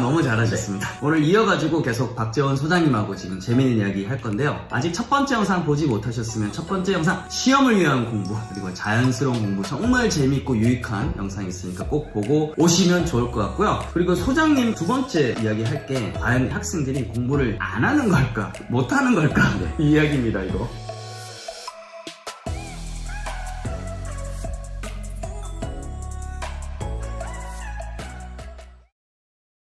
너무 잘하셨습니다. 오늘 이어가지고 계속 박재원 소장님하고 지금 재미있는 이야기 할 건데요. 아직 첫 번째 영상 보지 못하셨으면 첫 번째 영상 시험을 위한 공부 그리고 자연스러운 공부 정말 재밌고 유익한 영상이 있으니까 꼭 보고 오시면 좋을 것 같고요. 그리고 소장님 두 번째 이야기 할 게 과연 학생들이 공부를 안 하는 걸까 못 하는 걸까 이 이야기입니다. 이거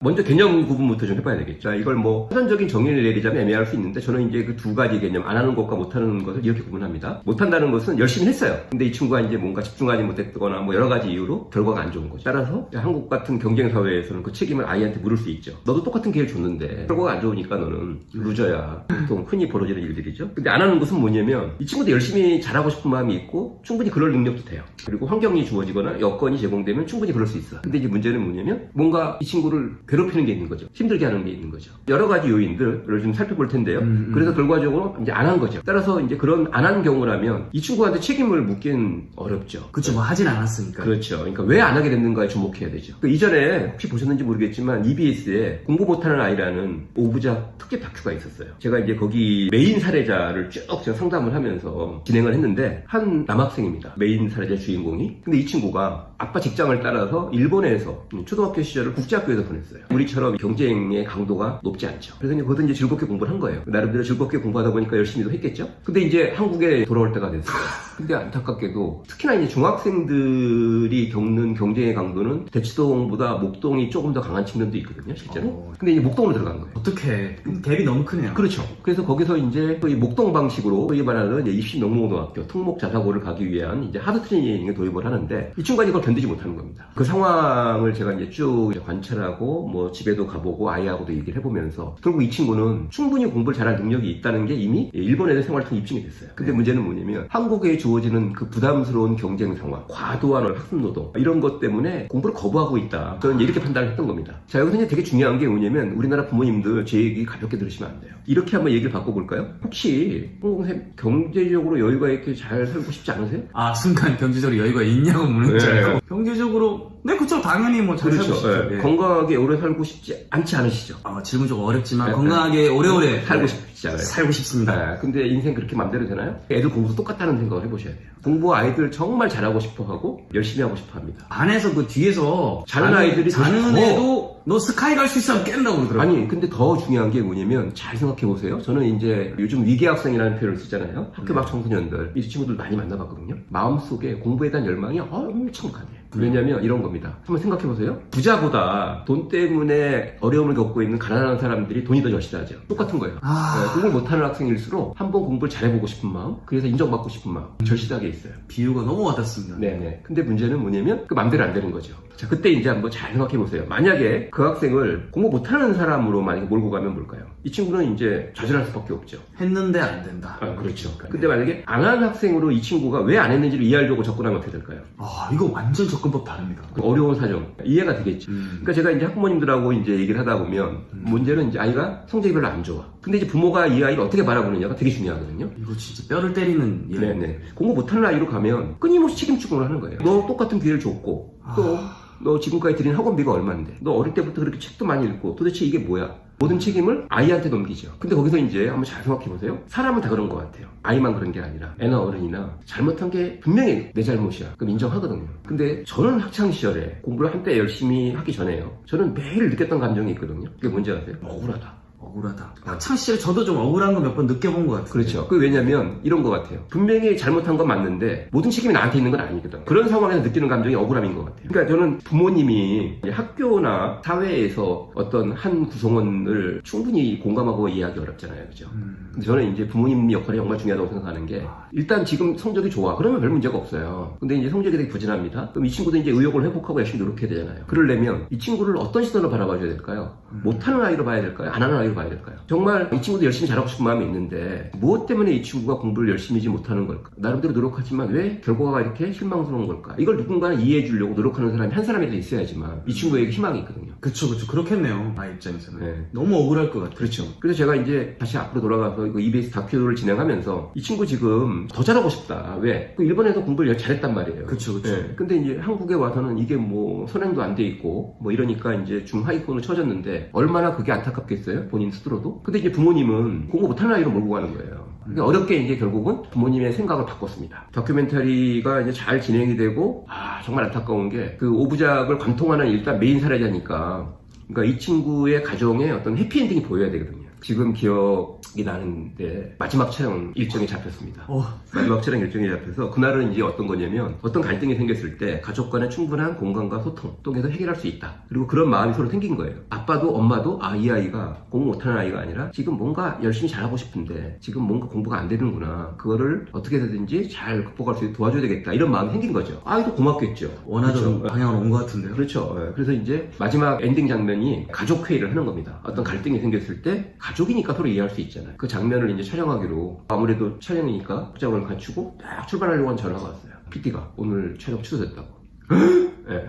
먼저 개념 구분부터 좀 해봐야 되겠죠. 이걸 뭐 사전적인 정의를 내리자면 애매할 수 있는데 저는 이제 그 두 가지 개념, 안 하는 것과 못하는 것을 이렇게 구분합니다. 못한다는 것은 열심히 했어요. 근데 이 친구가 이제 뭔가 집중하지 못했거나 뭐 여러 가지 이유로 결과가 안 좋은 거죠. 따라서 한국 같은 경쟁 사회에서는 그 책임을 아이한테 물을 수 있죠. 너도 똑같은 기회를 줬는데 결과가 안 좋으니까 너는 루저야. 보통 흔히 벌어지는 일들이죠. 근데 안 하는 것은 뭐냐면 이 친구도 열심히 잘하고 싶은 마음이 있고 충분히 그럴 능력도 돼요. 그리고 환경이 주어지거나 여건이 제공되면 충분히 그럴 수 있어. 근데 이제 문제는 뭐냐면 뭔가 이 친구를 괴롭히는 게 있는 거죠. 힘들게 하는 게 있는 거죠. 여러 가지 요인들을 좀 살펴볼 텐데요. 그래서 결과적으로 이제 안 한 거죠. 따라서 이제 그런 안 한 경우라면 이 친구한테 책임을 묻기는 어렵죠. 그쵸, 뭐 하진 않았으니까. 그렇죠. 그러니까 왜 안 하게 됐는가에 주목해야 되죠. 그 이전에 혹시 보셨는지 모르겠지만 EBS에 공부 못하는 아이라는 5부작 특집 다큐가 있었어요. 제가 이제 거기 메인 사례자를 쭉 제가 상담을 하면서 진행을 했는데 한 남학생입니다. 메인 사례자 주인공이. 근데 이 친구가 아빠 직장을 따라서 일본에서 초등학교 시절을 국제학교에서 보냈어요. 우리처럼 경쟁의 강도가 높지 않죠. 그래서 이제 거기서 이제 즐겁게 공부를 한 거예요. 나름대로 즐겁게 공부하다 보니까 열심히도 했겠죠. 근데 이제 한국에 돌아올 때가 됐어요. 근데 안타깝게도 특히나 이제 중학생들이 겪는 경쟁의 강도는 대치동보다 목동이 조금 더 강한 측면도 있거든요, 실제로. 근데 이제 목동으로 들어간 거예요. 어떻게 갭이 너무 크네요. 그렇죠. 그래서 거기서 이제 이 목동 방식으로 소위 말하는 입시 명문고등학교 특목 자사고를 가기 위한 이제 하드 트레이닝을 도입을 하는데 이 친구가 이걸 견디지 못하는 겁니다. 그 상황을 제가 이제 쭉 관찰하고 뭐 집에도 가보고 아이하고도 얘기를 해보면서 결국 이 친구는 충분히 공부를 잘할 능력이 있다는 게 이미 일본 애들 생활을 통해 입증이 됐어요. 근데 문제는 뭐냐면 한국에 주어지는 그 부담스러운 경쟁 상황, 과도한 학습 노동 이런 것 때문에 공부를 거부하고 있다. 저는 이렇게 판단을 했던 겁니다. 자, 여기서 이제 되게 중요한 게 뭐냐면 우리나라 부모님들 제 얘기 가볍게 들으시면 안 돼요. 이렇게 한번 얘기를 바꿔볼까요? 혹시 홍콩쌤 경제적으로 여유가 있게 잘 살고 싶지 않으세요? 순간 경제적으로 여유가 있냐고 묻는 줄 알고. 네. 경제적으로 네 그쵸 당연히 뭐 잘 그렇죠. 살고 싶죠. 네. 네. 건강하게 오래 살고 싶지 않지 않으시죠? 질문 좀 어렵지만 네, 건강하게 오래오래 살고 싶잖아요. 살고 싶습니다. 근데 인생 그렇게 맘대로 되나요? 애들 공부도 똑같다는 생각을 해보셔야 돼요. 공부 아이들 정말 잘하고 싶어 하고 열심히 하고 싶어 합니다. 반에서 그 뒤에서 자는 아이들이 자는 더- 애도 너 스카이 갈 수 있으면 깬다고 그러더라고요. 아니 근데 더 중요한 게 뭐냐면 잘 생각해보세요. 저는 이제 요즘 위기학생이라는 표현을 쓰잖아요. 학교 막 청소년들 이 친구들 많이 만나봤거든요. 마음속에 공부에 대한 열망이 엄청 강해요. 왜냐면 이런 겁니다. 한번 생각해보세요. 부자보다 돈 때문에 어려움을 겪고 있는 가난한 사람들이 돈이 더 절실하죠. 똑같은 거예요. 공부를 못하는 학생일수록 한번 공부를 잘해보고 싶은 마음, 그래서 인정받고 싶은 마음 절실하게 있어요. 비유가 너무 와닿습니다. 네네. 근데 문제는 뭐냐면 그 맘대로 안 되는 거죠. 자, 그때 이제 한번 잘 생각해보세요. 만약에 그 학생을 공부 못하는 사람으로 만약에 몰고 가면 뭘까요? 이 친구는 이제 좌절할 수밖에 없죠. 했는데 안 된다. 그렇죠. 근데 만약에 안 한 학생으로 이 친구가 왜 안 했는지를 이해하려고 접근하면 어떻게 될까요? 이거 완전 접근법 다릅니다. 그 어려운 사정 이해가 되겠지. 그러니까 제가 이제 학부모님들하고 이제 얘기를 하다 보면 문제는 이제 아이가 성적이 별로 안 좋아. 근데 이제 부모가 이 아이를 어떻게 바라보느냐가 되게 중요하거든요. 이거 진짜 뼈를 때리는 일. 네네. 공부 못하는 아이로 가면 끊임없이 책임 추궁을 하는 거예요. 너 똑같은 기회를 줬고 또 너 지금까지 들인 학원비가 얼마인데 너 어릴 때부터 그렇게 책도 많이 읽고 도대체 이게 뭐야? 모든 책임을 아이한테 넘기죠. 근데 거기서 이제 한번 잘 생각해보세요. 사람은 다 그런 것 같아요. 아이만 그런 게 아니라 애나 어른이나 잘못한 게 분명히 내 잘못이야. 그럼 인정하거든요. 근데 저는 학창시절에 공부를 한때 열심히 하기 전에요. 저는 매일 느꼈던 감정이 있거든요. 그게 뭔지 아세요? 억울하다. 학창시절에 저도 좀 억울한 거 몇 번 느껴본 것 같아요. 그렇죠. 그 왜냐면 이런 것 같아요. 분명히 잘못한 건 맞는데 모든 책임이 나한테 있는 건 아니거든. 그런 상황에서 느끼는 감정이 억울함인 것 같아요. 그러니까 저는 부모님이 학교나 사회에서 어떤 한 구성원을 충분히 공감하고 이해하기 어렵잖아요. 그죠? 근데 저는 이제 부모님 역할이 정말 중요하다고 생각하는 게 일단 지금 성적이 좋아. 그러면 별 문제가 없어요. 근데 이제 성적이 되게 부진합니다. 그럼 이 친구도 이제 의욕을 회복하고 열심히 노력해야 되잖아요. 그러려면 이 친구를 어떤 시선으로 바라봐줘야 될까요? 못하는 아이로 봐야 될까요? 안 하는 아이로 봐야 될까요? 정말 이 친구도 열심히 잘하고 싶은 마음이 있는데 무엇 때문에 이 친구가 공부를 열심히 하지 못하는 걸까? 나름대로 노력하지만 왜 결과가 이렇게 실망스러운 걸까? 이걸 누군가는 이해해 주려고 노력하는 사람이 한 사람이라도 있어야지만 이 친구에게 희망이 있거든요. 그쵸. 그렇겠네요. 아 입장에서는. 네. 너무 억울할 것 같아요. 그렇죠. 그래서 제가 이제 다시 앞으로 돌아가서 이거 EBS 다큐를 진행하면서 이 친구 지금 더 잘하고 싶다. 왜? 그 일본에서 공부를 잘했단 말이에요. 그쵸. 네. 근데 이제 한국에 와서는 이게 뭐 선행도 안 돼 있고 뭐 이러니까 이제 중하위권을 쳐졌는데 얼마나 그게 안타깝겠어요? 본인 스스로도. 근데 이제 부모님은 공부 못하는 아이로 몰고 가는 거예요. 그러니까 어렵게 이제 결국은 부모님의 생각을 바꿨습니다. 다큐멘터리가 이제 잘 진행이 되고 정말 안타까운 게 그 오부작을 관통하는 일단 메인 사례자니까 그러니까 이 친구의 가정에 어떤 해피엔딩이 보여야 되거든요. 지금 기억이 나는데 마지막 촬영 일정이 잡혔습니다. 마지막 촬영 일정이 잡혀서 그날은 이제 어떤 거냐면 어떤 갈등이 생겼을 때 가족 간의 충분한 공감과 소통 통해서 해결할 수 있다. 그리고 그런 마음이 서로 생긴 거예요. 아빠도 엄마도 이 아이가 공부 못하는 아이가 아니라 지금 뭔가 열심히 잘하고 싶은데 지금 뭔가 공부가 안 되는구나. 그거를 어떻게 해서든지 잘 극복할 수 있게 도와줘야 되겠다. 이런 마음이 생긴 거죠. 아이도 고맙겠죠. 원하던 그렇죠. 방향으로 온 것 같은데요. 그렇죠. 그래서 이제 마지막 엔딩 장면이 가족 회의를 하는 겁니다. 어떤 갈등이 생겼을 때 가족이니까 서로 이해할 수 있잖아요. 그 장면을 이제 촬영하기로 아무래도 촬영이니까 복장을 갖추고 딱 출발하려고 한 전화가 왔어요. PD가 오늘 촬영 취소됐다고. 예.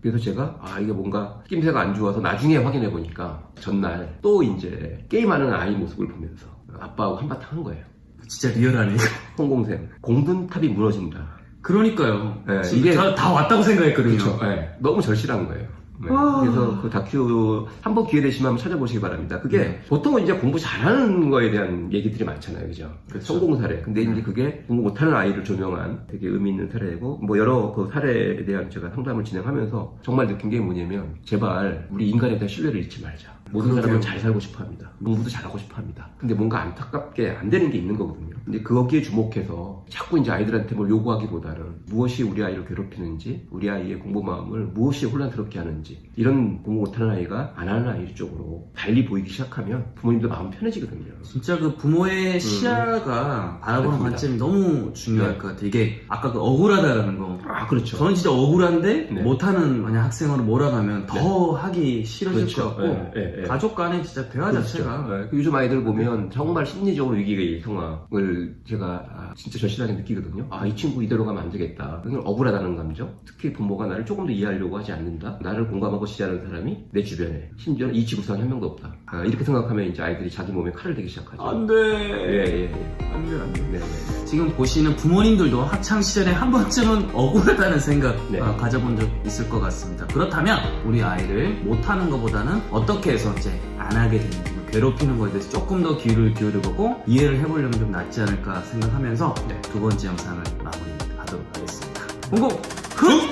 그래서 제가 이게 뭔가 낌새가 안 좋아서 나중에 확인해 보니까 전날 또 이제 게임하는 아이 모습을 보면서 아빠하고 한바탕 한 거예요. 진짜 리얼하네요. 홍공생 공든탑이 무너진다. 그러니까요. 네, 이게 다 왔다고 생각했거든요. 그렇죠. 네, 너무 절실한 거예요. 네, 그래서 그 다큐 한번 기회 되시면 한번 찾아보시기 바랍니다. 그게 보통은 이제 공부 잘하는 거에 대한 얘기들이 많잖아요, 그죠? 그렇죠. 성공 사례. 근데 이제 그게 공부 못하는 아이를 조명한 되게 의미 있는 사례고, 뭐 여러 그 사례에 대한 제가 상담을 진행하면서 정말 느낀 게 뭐냐면 제발 우리 인간에 대한 신뢰를 잃지 말자. 모든 사람은 잘 살고 싶어 합니다. 공부도 잘하고 싶어 합니다. 근데 뭔가 안타깝게 안 되는 게 있는 거거든요. 근데 거기에 주목해서 자꾸 이제 아이들한테 뭘 요구하기보다는 무엇이 우리 아이를 괴롭히는지, 우리 아이의 공부 마음을 무엇이 혼란스럽게 하는지, 이런 공부 못하는 아이가 안 하는 아이 쪽으로 달리 보이기 시작하면 부모님도 마음 편해지거든요. 진짜 그 부모의 시야가 바라보는 맞습니다. 관점이 너무 중요할 네. 것 같아요. 이게 아까 그 억울하다라는 거. 그렇죠. 저는 진짜 억울한데 네. 못하는 만약 학생으로 몰아가면 더 하기 싫어질 그렇죠. 것 같고 네. 가족 간에 진짜 대화 그렇죠. 자체가 네. 요즘 아이들 보면 정말 심리적으로 위기의 상황을 제가 진짜 절실하게 느끼거든요. 이 친구 이대로 가면 안 되겠다. 그냥 억울하다는 감정. 특히 부모가 나를 조금 더 이해하려고 하지 않는다. 나를 공감하고 지지하는 사람이 내 주변에, 심지어는 이 지구상에 한 명도 없다. 이렇게 생각하면 이제 아이들이 자기 몸에 칼을 대기 시작하죠. 안 돼. 안 돼. 네. 지금 보시는 부모님들도 학창 시절에 한 번쯤은 억울하다는 생각 네. 가져본 적 있을 것 같습니다. 그렇다면 우리 아이를 못하는 것보다는 어떻게 해서 이제 안 하게 되는지, 괴롭히는 거에 대해서 조금 더 귀를 기울여보고 이해를 해보려면 좀 낫지 않을까 생각하면서 두 번째 영상을 마무리하도록 하겠습니다. 공공 흑!